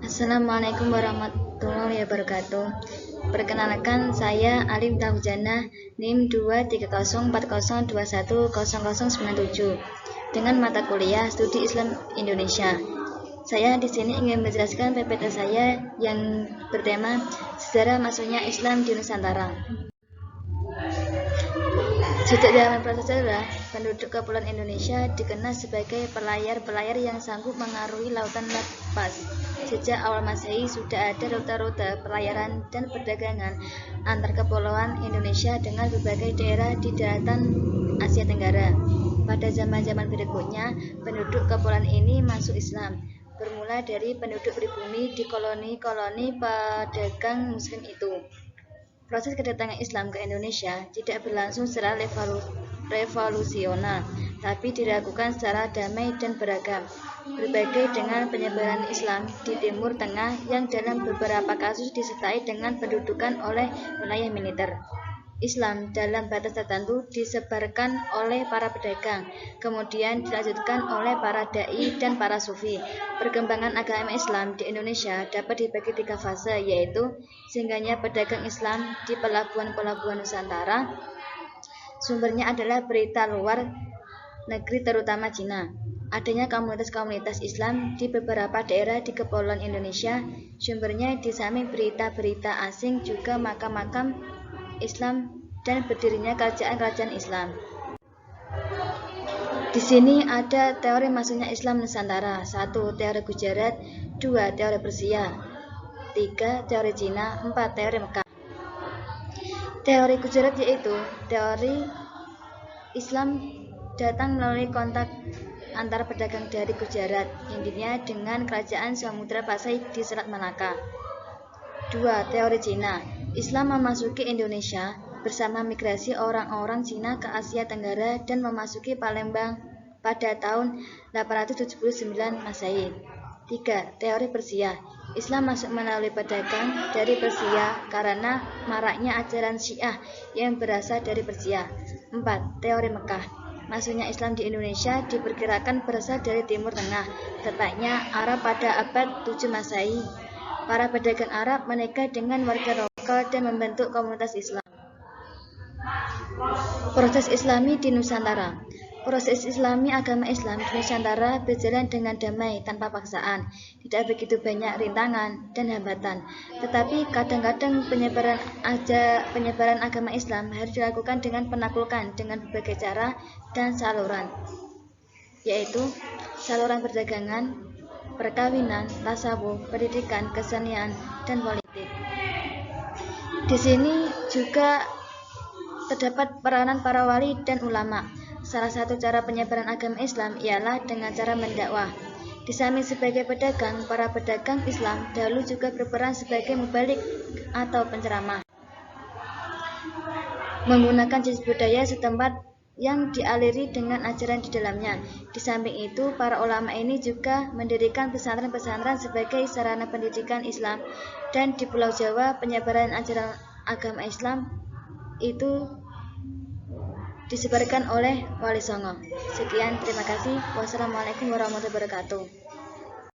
Assalamualaikum warahmatullahi wabarakatuh. Perkenalkan, saya Alim Tahujana, NIM 23040210097 dengan mata kuliah Studi Islam Indonesia. Saya di sini ingin menjelaskan PPT saya yang bertema Sejarah Masuknya Islam di Nusantara. Sejak zaman prasejarah, penduduk Kepulauan Indonesia dikenal sebagai pelayar-pelayar yang sanggup mengarungi lautan lepas. Sejak awal Masehi sudah ada rute-rute pelayaran dan perdagangan antar kepulauan Indonesia dengan berbagai daerah di daratan Asia Tenggara. Pada zaman-zaman berikutnya, penduduk kepulauan ini masuk Islam, bermula dari penduduk pribumi di koloni-koloni pedagang Muslim itu. Proses kedatangan Islam ke Indonesia tidak berlangsung secara revolusioner, tapi dilakukan secara damai dan beragam. Berbeda dengan penyebaran Islam di Timur Tengah yang dalam beberapa kasus disertai dengan pendudukan oleh wilayah militer. Islam dalam batas tertentu disebarkan oleh para pedagang, kemudian dilanjutkan oleh para dai dan para sufi. Perkembangan agama Islam di Indonesia dapat dibagi 3 fase, yaitu singgahnya pedagang Islam di pelabuhan-pelabuhan Nusantara. Sumbernya adalah berita luar negeri terutama Cina. Adanya komunitas-komunitas Islam di beberapa daerah di Kepulauan Indonesia. Sumbernya di samping berita-berita asing juga makam-makam Islam dan berdirinya kerajaan-kerajaan Islam. Di sini ada teori masuknya Islam Nusantara. 1. Teori Gujarat. 2. Teori Persia. 3. Teori Cina. 4. Teori Mekah. Teori Gujarat yaitu teori Islam datang melalui kontak antara pedagang dari Gujarat, intinya dengan kerajaan Samudra Pasai di Selat Malaka. 2. Teori Cina. Islam memasuki Indonesia bersama migrasi orang-orang Cina ke Asia Tenggara dan memasuki Palembang pada tahun 879 Masehi. 3. Teori Persia. Islam masuk melalui pedagang dari Persia karena maraknya ajaran Syiah yang berasal dari Persia. 4. Teori Mekah. Masuknya Islam di Indonesia diperkirakan berasal dari Timur Tengah, tepatnya Arab pada abad 7 Masehi. Para pedagang Arab menikah dengan warga lokal dan membentuk komunitas Islam. Proses Islami di Nusantara. Proses Islami agama Islam di Nusantara berjalan dengan damai tanpa paksaan. Tidak begitu banyak rintangan dan hambatan. Tetapi kadang-kadang penyebaran agama Islam harus dilakukan dengan penaklukan dengan berbagai cara dan saluran, yaitu saluran perdagangan, perkawinan, tasawuf, pendidikan, kesenian, dan politik. Di sini juga terdapat peranan para wali dan ulama. Salah satu cara penyebaran agama Islam ialah dengan cara mendakwah. Di samping sebagai pedagang, para pedagang Islam dahulu juga berperan sebagai mubalik atau penceramah, menggunakan jenis budaya setempat yang dialiri dengan ajaran di dalamnya. Di samping itu, para ulama ini juga mendirikan pesantren-pesantren sebagai sarana pendidikan Islam, dan di Pulau Jawa penyebaran ajaran agama Islam itu disebarkan oleh Wali Songo. Sekian, terima kasih. Wassalamualaikum warahmatullahi wabarakatuh.